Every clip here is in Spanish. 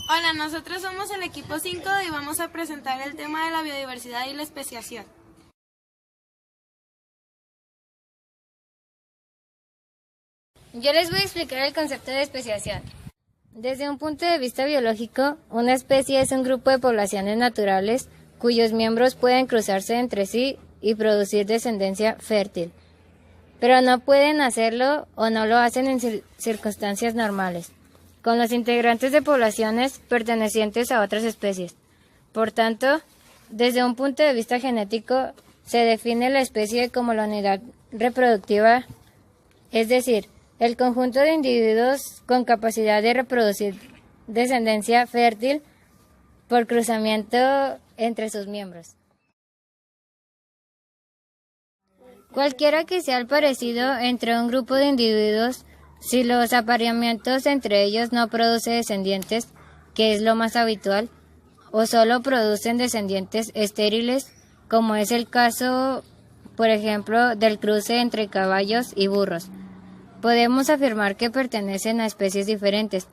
Hola, nosotros somos el equipo 5 y vamos a presentar el tema de la biodiversidad y la especiación. Yo les voy a explicar el concepto de especiación. Desde un punto de vista biológico, una especie es un grupo de poblaciones naturales cuyos miembros pueden cruzarse entre sí y producir descendencia fértil, pero no pueden hacerlo o no lo hacen en circunstancias normales, con los integrantes de poblaciones pertenecientes a otras especies. Por tanto, desde un punto de vista genético, se define la especie como la unidad reproductiva, es decir, el conjunto de individuos con capacidad de reproducir descendencia fértil por cruzamiento entre sus miembros. Cualquiera que sea el parecido entre un grupo de individuos, si los apareamientos entre ellos no produce descendientes, que es lo más habitual, o solo producen descendientes estériles, como es el caso, por ejemplo, del cruce entre caballos y burros, podemos afirmar que pertenecen a especies diferentes.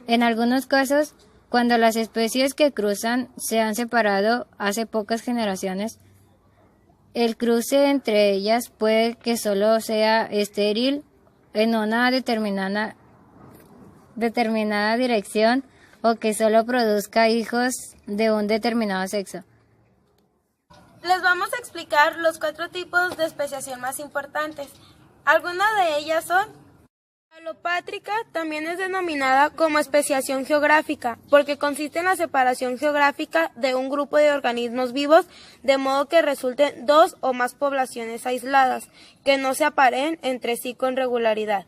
En algunos casos, cuando las especies que cruzan se han separado hace pocas generaciones, el cruce entre ellas puede que solo sea estéril en una determinada dirección o que solo produzca hijos de un determinado sexo. Les vamos a explicar los 4 tipos de especiación más importantes. Algunas de ellas son: alopátrica, también es denominada como especiación geográfica, porque consiste en la separación geográfica de un grupo de organismos vivos, de modo que resulten 2 o más poblaciones aisladas, que no se apareen entre sí con regularidad.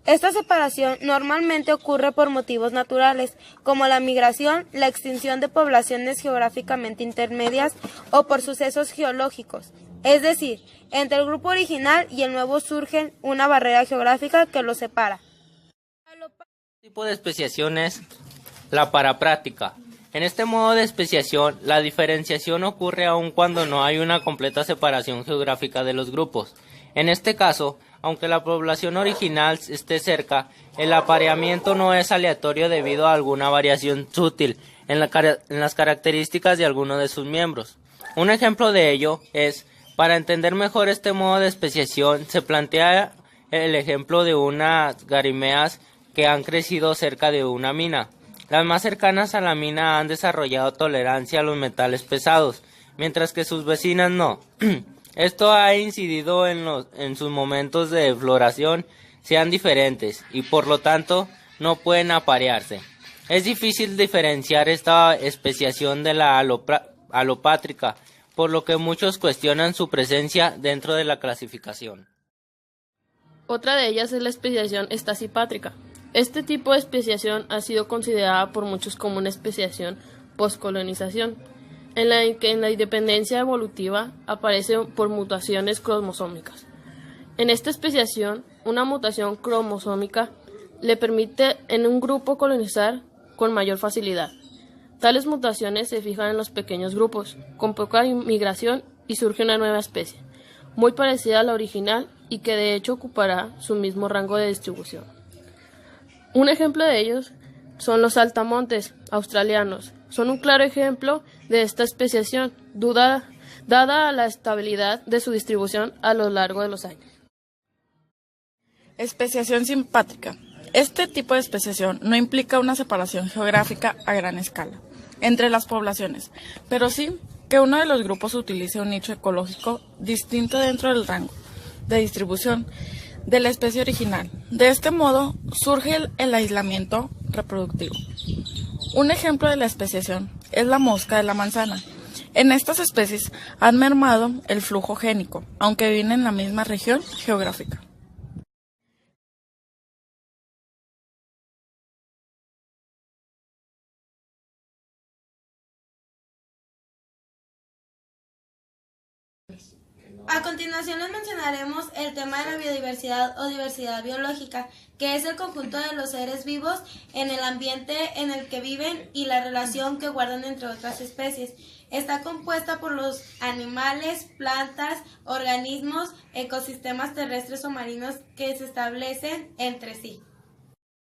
Esta separación normalmente ocurre por motivos naturales, como la migración, la extinción de poblaciones geográficamente intermedias o por sucesos geológicos. Es decir, entre el grupo original y el nuevo surge una barrera geográfica que los separa. El tipo de especiación es la parapráctica. En este modo de especiación, la diferenciación ocurre aun cuando no hay una completa separación geográfica de los grupos. En este caso, aunque la población original esté cerca, el apareamiento no es aleatorio debido a alguna variación sutil en las características de alguno de sus miembros. Un ejemplo de ello es: para entender mejor este modo de especiación, se plantea el ejemplo de unas garimeas que han crecido cerca de una mina. Las más cercanas a la mina han desarrollado tolerancia a los metales pesados, mientras que sus vecinas no. Esto ha incidido en sus momentos de floración sean diferentes y por lo tanto no pueden aparearse. Es difícil diferenciar esta especiación de la alopátrica, por lo que muchos cuestionan su presencia dentro de la clasificación. Otra de ellas es la especiación estasipátrica. Este tipo de especiación ha sido considerada por muchos como una especiación postcolonización, en la que la independencia evolutiva aparece por mutaciones cromosómicas. En esta especiación, una mutación cromosómica le permite en un grupo colonizar con mayor facilidad. Tales mutaciones se fijan en los pequeños grupos, con poca migración, y surge una nueva especie, muy parecida a la original y que de hecho ocupará su mismo rango de distribución. Un ejemplo de ellos son los saltamontes australianos. Son un claro ejemplo de esta especiación, dada la estabilidad de su distribución a lo largo de los años. Especiación simpátrica. Este tipo de especiación no implica una separación geográfica a gran escala entre las poblaciones, pero sí que uno de los grupos utilice un nicho ecológico distinto dentro del rango de distribución de la especie original. De este modo surge el aislamiento reproductivo. Un ejemplo de la especiación es la mosca de la manzana. En estas especies han mermado el flujo génico, aunque viven en la misma región geográfica. A continuación les mencionaremos el tema de la biodiversidad o diversidad biológica, que es el conjunto de los seres vivos en el ambiente en el que viven y la relación que guardan entre otras especies. Está compuesta por los animales, plantas, organismos, ecosistemas terrestres o marinos que se establecen entre sí.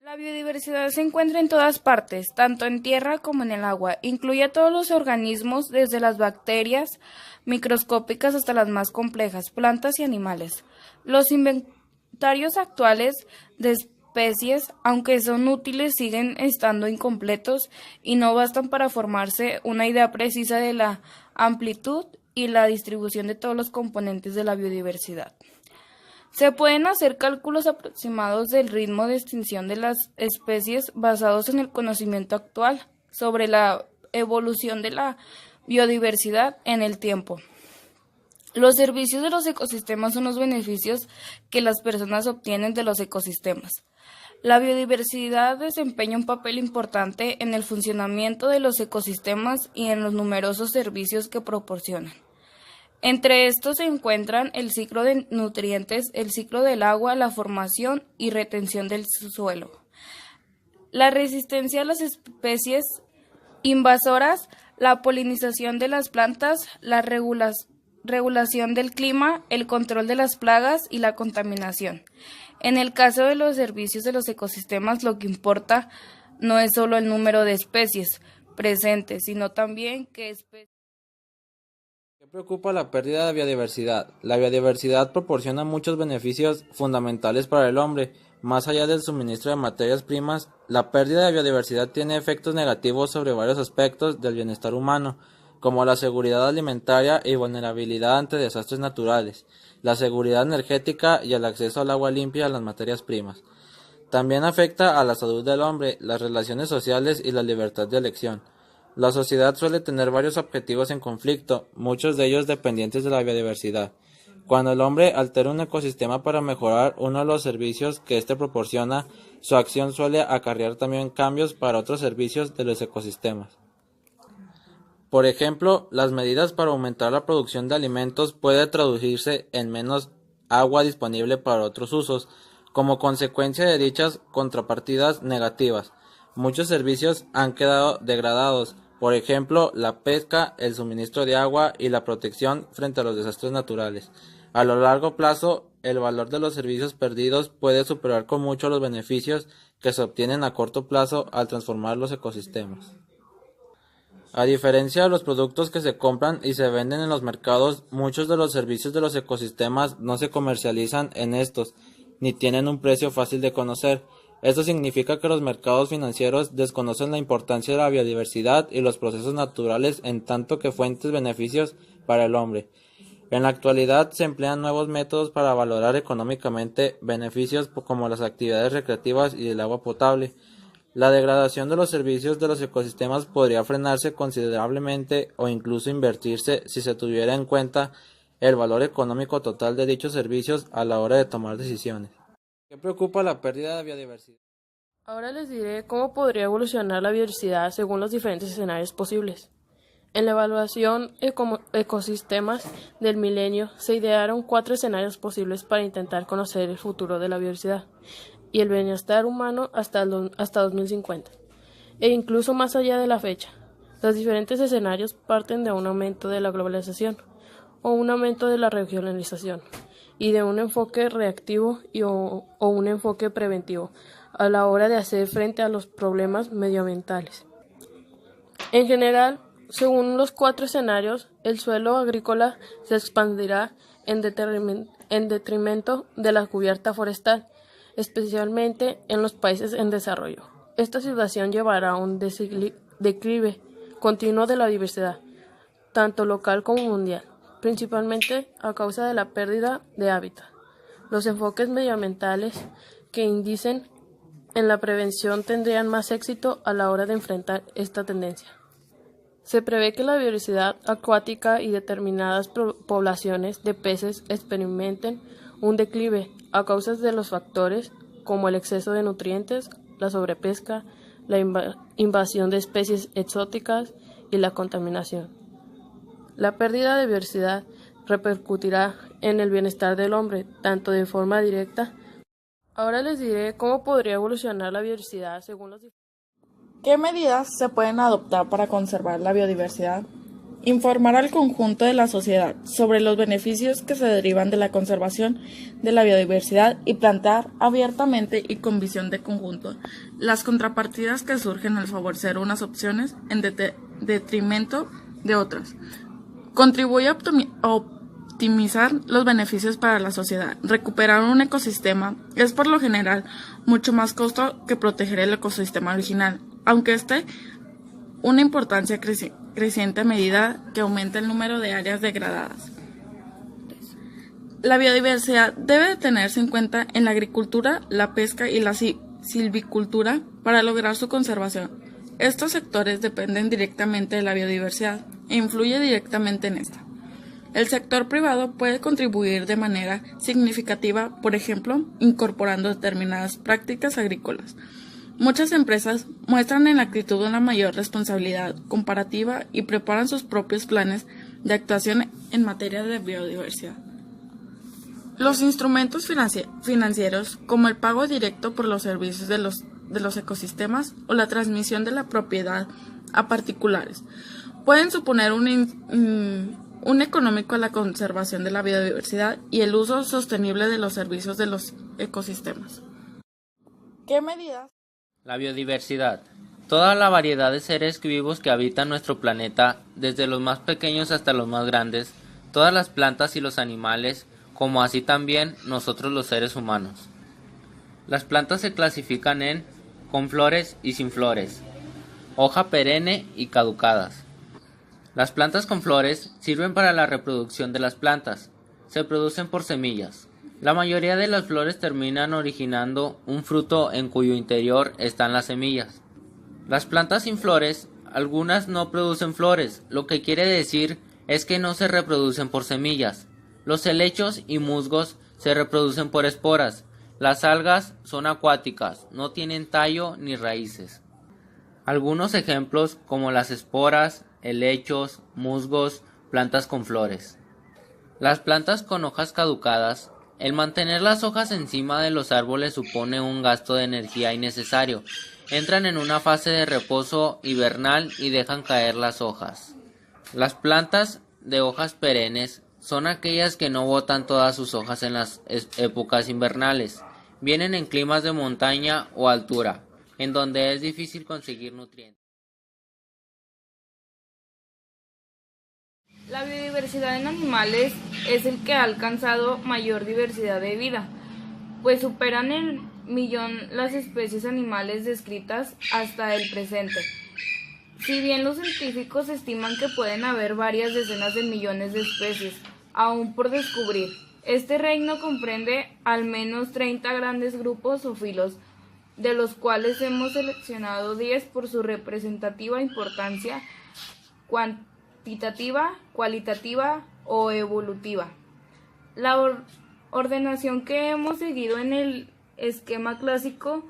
La biodiversidad se encuentra en todas partes, tanto en tierra como en el agua. Incluye a todos los organismos, desde las bacterias microscópicas hasta las más complejas, plantas y animales. Los inventarios actuales de especies, aunque son útiles, siguen estando incompletos y no bastan para formarse una idea precisa de la amplitud y la distribución de todos los componentes de la biodiversidad. Se pueden hacer cálculos aproximados del ritmo de extinción de las especies basados en el conocimiento actual sobre la evolución de la biodiversidad en el tiempo. Los servicios de los ecosistemas son los beneficios que las personas obtienen de los ecosistemas. La biodiversidad desempeña un papel importante en el funcionamiento de los ecosistemas y en los numerosos servicios que proporcionan. Entre estos se encuentran el ciclo de nutrientes, el ciclo del agua, la formación y retención del suelo, la resistencia a las especies invasoras, la polinización de las plantas, la regulación del clima, el control de las plagas y la contaminación. En el caso de los servicios de los ecosistemas, lo que importa no es solo el número de especies presentes, sino también qué especies. ¿Qué preocupa la pérdida de biodiversidad? La biodiversidad proporciona muchos beneficios fundamentales para el hombre. Más allá del suministro de materias primas, la pérdida de biodiversidad tiene efectos negativos sobre varios aspectos del bienestar humano, como la seguridad alimentaria y vulnerabilidad ante desastres naturales, la seguridad energética y el acceso al agua limpia y a las materias primas. También afecta a la salud del hombre, las relaciones sociales y la libertad de elección. La sociedad suele tener varios objetivos en conflicto, muchos de ellos dependientes de la biodiversidad. Cuando el hombre altera un ecosistema para mejorar uno de los servicios que éste proporciona, su acción suele acarrear también cambios para otros servicios de los ecosistemas. Por ejemplo, las medidas para aumentar la producción de alimentos puede traducirse en menos agua disponible para otros usos, como consecuencia de dichas contrapartidas negativas. Muchos servicios han quedado degradados, por ejemplo, la pesca, el suministro de agua y la protección frente a los desastres naturales. A lo largo plazo, el valor de los servicios perdidos puede superar con mucho los beneficios que se obtienen a corto plazo al transformar los ecosistemas. A diferencia de los productos que se compran y se venden en los mercados, muchos de los servicios de los ecosistemas no se comercializan en estos, ni tienen un precio fácil de conocer. Esto significa que los mercados financieros desconocen la importancia de la biodiversidad y los procesos naturales en tanto que fuentes de beneficios para el hombre. En la actualidad se emplean nuevos métodos para valorar económicamente beneficios como las actividades recreativas y el agua potable. La degradación de los servicios de los ecosistemas podría frenarse considerablemente o incluso invertirse si se tuviera en cuenta el valor económico total de dichos servicios a la hora de tomar decisiones. ¿Qué preocupa la pérdida de biodiversidad? Ahora les diré cómo podría evolucionar la biodiversidad según los diferentes escenarios posibles. En la evaluación ecosistemas del milenio se idearon 4 escenarios posibles para intentar conocer el futuro de la biodiversidad y el bienestar humano hasta 2050, e incluso más allá de la fecha. Los diferentes escenarios parten de un aumento de la globalización o un aumento de la regionalización y de un enfoque reactivo o un enfoque preventivo a la hora de hacer frente a los problemas medioambientales. En general, según los 4 escenarios, el suelo agrícola se expandirá en detrimento de la cubierta forestal, especialmente en los países en desarrollo. Esta situación llevará a un declive continuo de la diversidad, tanto local como mundial, principalmente a causa de la pérdida de hábitat. Los enfoques medioambientales que indicen en la prevención tendrían más éxito a la hora de enfrentar esta tendencia. Se prevé que la biodiversidad acuática y determinadas poblaciones de peces experimenten un declive a causa de los factores como el exceso de nutrientes, la sobrepesca, la invasión de especies exóticas y la contaminación. La pérdida de biodiversidad repercutirá en el bienestar del hombre, tanto de forma directa. Ahora les diré cómo podría evolucionar la biodiversidad según los ¿Qué medidas se pueden adoptar para conservar la biodiversidad? informar al conjunto de la sociedad sobre los beneficios que se derivan de la conservación de la biodiversidad y plantear abiertamente y con visión de conjunto las contrapartidas que surgen al favorecer unas opciones en detrimento de otras. Contribuye a optimizar los beneficios para la sociedad. Recuperar un ecosistema es por lo general mucho más costoso que proteger el ecosistema original, aunque una importancia creciente a medida que aumenta el número de áreas degradadas. La biodiversidad debe tenerse en cuenta en la agricultura, la pesca y la silvicultura para lograr su conservación. Estos sectores dependen directamente de la biodiversidad e influye directamente en esta. El sector privado puede contribuir de manera significativa, por ejemplo, incorporando determinadas prácticas agrícolas. Muchas empresas muestran en la actitud una mayor responsabilidad comparativa y preparan sus propios planes de actuación en materia de biodiversidad. Los instrumentos financieros, como el pago directo por los servicios de los ecosistemas o la transmisión de la propiedad a particulares, pueden suponer un económico a la conservación de la biodiversidad y el uso sostenible de los servicios de los ecosistemas. ¿Qué medidas? La biodiversidad. Toda la variedad de seres vivos que habitan nuestro planeta, desde los más pequeños hasta los más grandes, todas las plantas y los animales, como así también nosotros los seres humanos. Las plantas se clasifican en con flores y sin flores, hoja perenne y caducadas. Las plantas con flores sirven para la reproducción de las plantas. Se producen por semillas. La mayoría de las flores terminan originando un fruto en cuyo interior están las semillas. Las plantas sin flores, algunas no producen flores, lo que quiere decir es que no se reproducen por semillas. Los helechos y musgos se reproducen por esporas. Las algas son acuáticas, no tienen tallo ni raíces. Algunos ejemplos como las esporas, helechos, musgos, plantas con flores. Las plantas con hojas caducadas. El mantener las hojas encima de los árboles supone un gasto de energía innecesario. Entran en una fase de reposo hibernal y dejan caer las hojas. Las plantas de hojas perennes son aquellas que no botan todas sus hojas en las épocas invernales. Vienen en climas de montaña o altura, en donde es difícil conseguir nutrientes. La biodiversidad en animales es el que ha alcanzado mayor diversidad de vida, pues superan el millón las especies animales descritas hasta el presente. Si bien los científicos estiman que pueden haber varias decenas de millones de especies aún por descubrir, este reino comprende al menos 30 grandes grupos o filos, de los cuales hemos seleccionado 10 por su representativa importancia cuantitativa, cualitativa o evolutiva. La ordenación que hemos seguido en el esquema clásico,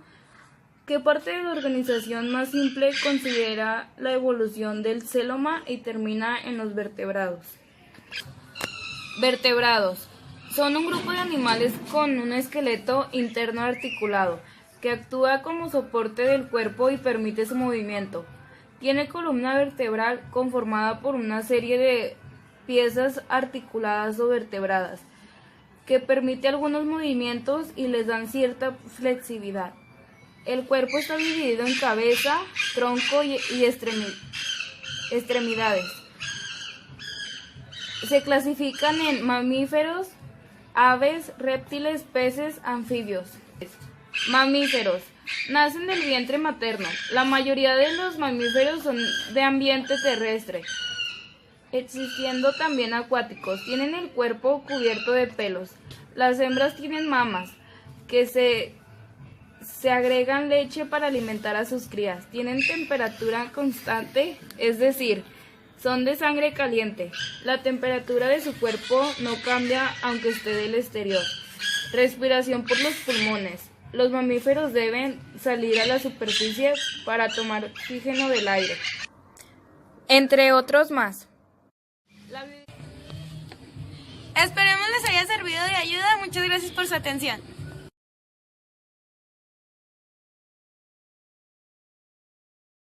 que parte de la organización más simple considera la evolución del celoma y termina en los vertebrados. Vertebrados son un grupo de animales con un esqueleto interno articulado, que actúa como soporte del cuerpo y permite su movimiento. Tiene columna vertebral conformada por una serie de piezas articuladas o vertebradas, que permite algunos movimientos y les dan cierta flexibilidad. El cuerpo está dividido en cabeza, tronco y extremidades. Se clasifican en mamíferos, aves, reptiles, peces, anfibios. Mamíferos. Nacen del vientre materno. La mayoría de los mamíferos son de ambiente terrestre, existiendo también acuáticos. Tienen el cuerpo cubierto de pelos. Las hembras tienen mamas, que se agregan leche para alimentar a sus crías. Tienen temperatura constante, es decir, son de sangre caliente. La temperatura de su cuerpo no cambia aunque esté del exterior. Respiración por los pulmones. Los mamíferos deben salir a la superficie para tomar oxígeno del aire, entre otros más. Esperemos les haya servido de ayuda. Muchas gracias por su atención.